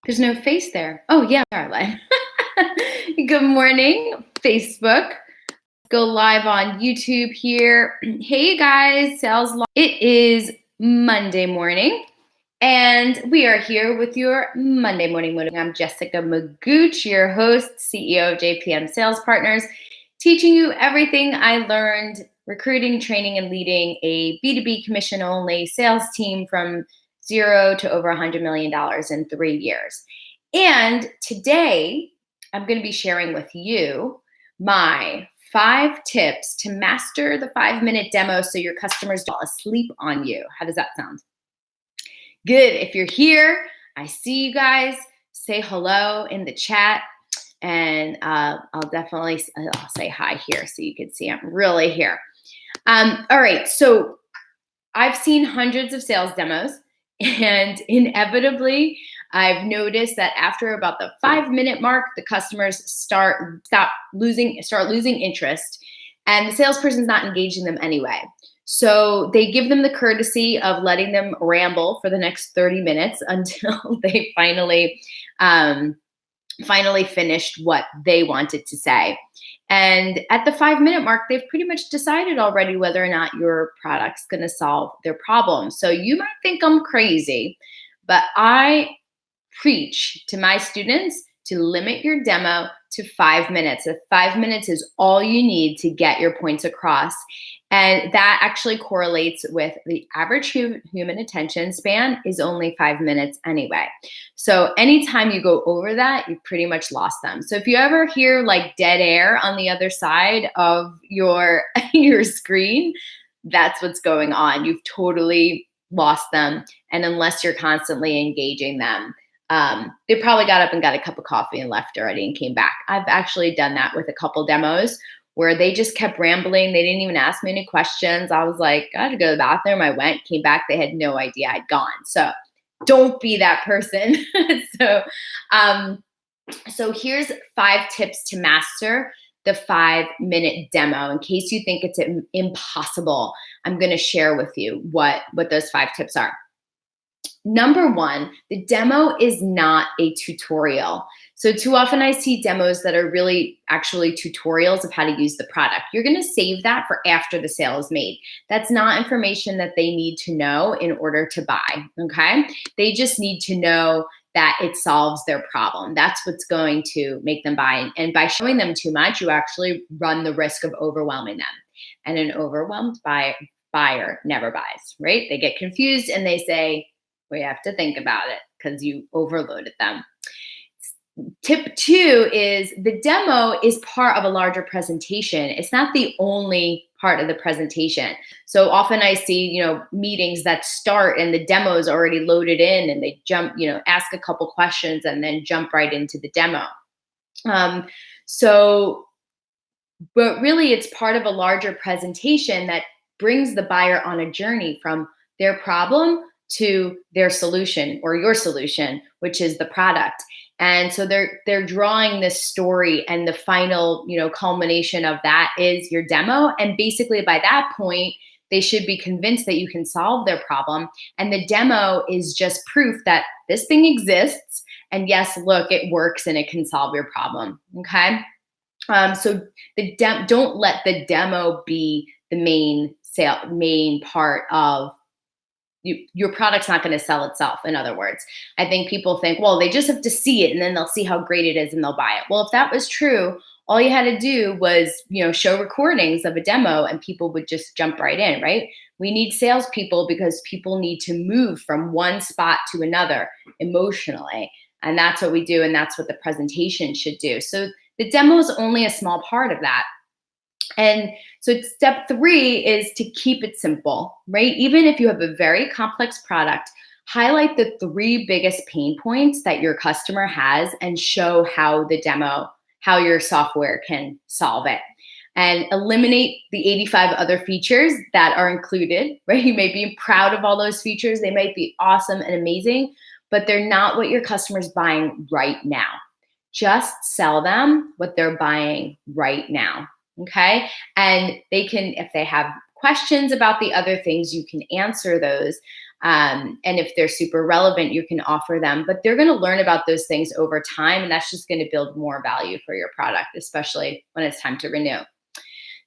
There's no face there. Oh, yeah, Caroline. Good morning, Facebook. Go live on YouTube here. Hey, you guys, It is Monday morning, and we are here with your Monday morning motivation. I'm Jessica Magoch, your host, CEO of JPM Sales Partners, teaching you everything I learned recruiting, training, and leading a B2B commission-only sales team from zero to over $100 million in 3 years. And today, I'm going to be sharing with you my 5 tips to master the 5-minute demo so your customers don't fall asleep on you. How does that sound? Good. If you're here, I see you guys. Say hello in the chat. And I'll say hi here so you can see I'm really here. All right, so I've seen hundreds of sales demos, and inevitably, I've noticed that after about the 5-minute mark, the customers start losing interest, and the salesperson's not engaging them anyway. So they give them the courtesy of letting them ramble for the next 30 minutes until they finally finished what they wanted to say. And at the 5-minute mark, they've pretty much decided already whether or not your product's going to solve their problem. So you might think I'm crazy, but I preach to my students to limit your demo to 5 minutes. If 5 minutes is all you need to get your points across. And that actually correlates with the average human attention span is only 5 minutes anyway. So anytime you go over that, you've pretty much lost them. So if you ever hear like dead air on the other side of your screen, that's what's going on. You've totally lost them. And unless you're constantly engaging them, they probably got up and got a cup of coffee and left already and came back. I've actually done that with a couple demos where they just kept rambling. They didn't even ask me any questions. I was like, I had to go to the bathroom. I went, came back. They had no idea I'd gone. So don't be that person. So here's 5 tips to master the 5-minute demo. In case you think it's impossible, I'm going to share with you what those 5 tips are. Number 1, the demo is not a tutorial. So too often I see demos that are really actually tutorials of how to use the product. You're going to save that for after the sale is made. That's not information that they need to know in order to buy, okay? They just need to know that it solves their problem. That's what's going to make them buy. And by showing them too much, you actually run the risk of overwhelming them. And an overwhelmed buyer never buys, right? They get confused and they say, we have to think about it because you overloaded them. Tip 2 is the demo is part of a larger presentation. It's not the only part of the presentation. So often I see, meetings that start and the demo is already loaded in and they jump, ask a couple questions and then jump right into the demo. But really it's part of a larger presentation that brings the buyer on a journey from their problem to their solution or your solution, which is the product. And so they're drawing this story, and the final, culmination of that is your demo. And basically by that point, they should be convinced that you can solve their problem. And the demo is just proof that this thing exists. And yes, look, it works and it can solve your problem. Okay. So don't let the demo be the main part of your product's not going to sell itself. In other words, I think people think, well, they just have to see it and then they'll see how great it is and they'll buy it. Well, if that was true, all you had to do was, show recordings of a demo and people would just jump right in, right? We need salespeople because people need to move from one spot to another emotionally. And that's what we do. And that's what the presentation should do. So the demo is only a small part of that. And so step 3 is to keep it simple, right? Even if you have a very complex product, highlight the 3 biggest pain points that your customer has and show how your software can solve it. And eliminate the 85 other features that are included, right? You may be proud of all those features. They might be awesome and amazing, but they're not what your customer's buying right now. Just sell them what they're buying right now. Okay. And they can, if they have questions about the other things, you can answer those And if they're super relevant, you can offer them, but they're going to learn about those things over time. And that's just going to build more value for your product, especially when it's time to renew.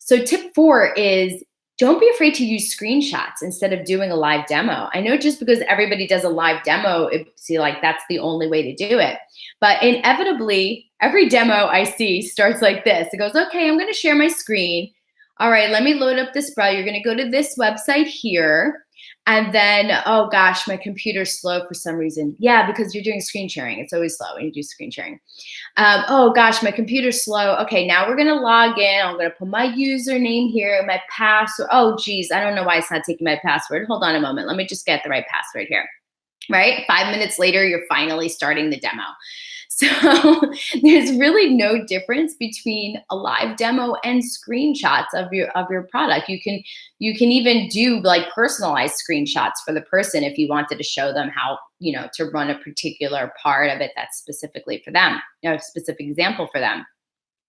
So tip 4 is don't be afraid to use screenshots instead of doing a live demo. I know just because everybody does a live demo, it's like that's the only way to do it. But inevitably, every demo I see starts like this. It goes, okay, I'm going to share my screen. All right, let me load up this browser. You're going to go to this website here. And then, oh gosh, my computer's slow for some reason. Yeah, because you're doing screen sharing. It's always slow when you do screen sharing. Oh gosh, my computer's slow. Okay, now we're gonna log in. I'm gonna put my username here, my password. Oh geez, I don't know why it's not taking my password. Hold on a moment. Let me just get the right password here. Right? 5 minutes later, you're finally starting the demo. So there's really no difference between a live demo and screenshots of your product. You can even do like personalized screenshots for the person if you wanted to show them how, to run a particular part of it that's specifically for them, a specific example for them.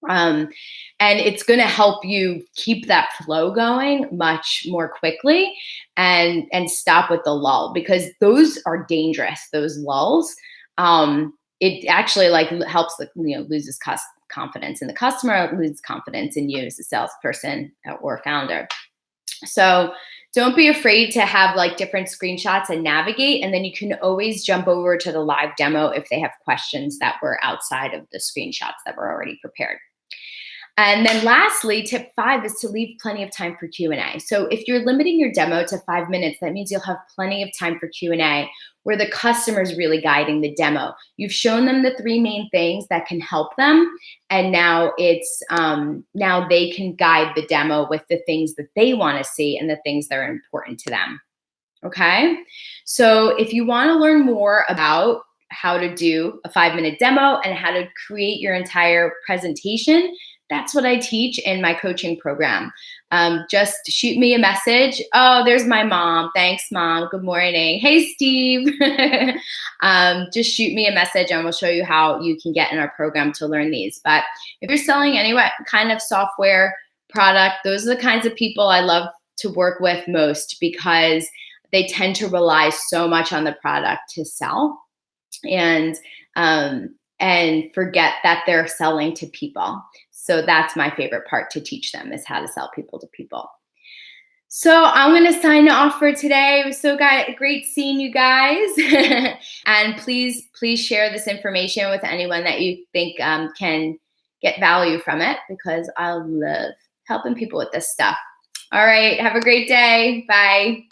Um, and it's going to help you keep that flow going much more quickly and stop with the lull, because those are dangerous, those lulls. It actually like helps the, loses confidence in the customer, loses confidence in you as a salesperson or founder. So don't be afraid to have like different screenshots and navigate. And then you can always jump over to the live demo if they have questions that were outside of the screenshots that were already prepared. And then lastly, tip 5 is to leave plenty of time for Q&A. So if you're limiting your demo to 5 minutes, that means you'll have plenty of time for Q&A where the customer is really guiding the demo. You've shown them the 3 main things that can help them. And now now they can guide the demo with the things that they want to see and the things that are important to them. Okay. So if you want to learn more about how to do a 5-minute demo and how to create your entire presentation, that's what I teach in my coaching program. Just shoot me a message. Oh, there's my mom. Thanks, Mom. Good morning. Hey, Steve. Just shoot me a message and we'll show you how you can get in our program to learn these. But if you're selling any kind of software product, those are the kinds of people I love to work with most, because they tend to rely so much on the product to sell and forget that they're selling to people. So that's my favorite part to teach them, is how to sell people to people. So I'm going to sign off for today. It was so great seeing you guys. And please share this information with anyone that you think can get value from it, because I love helping people with this stuff. All right. Have a great day. Bye.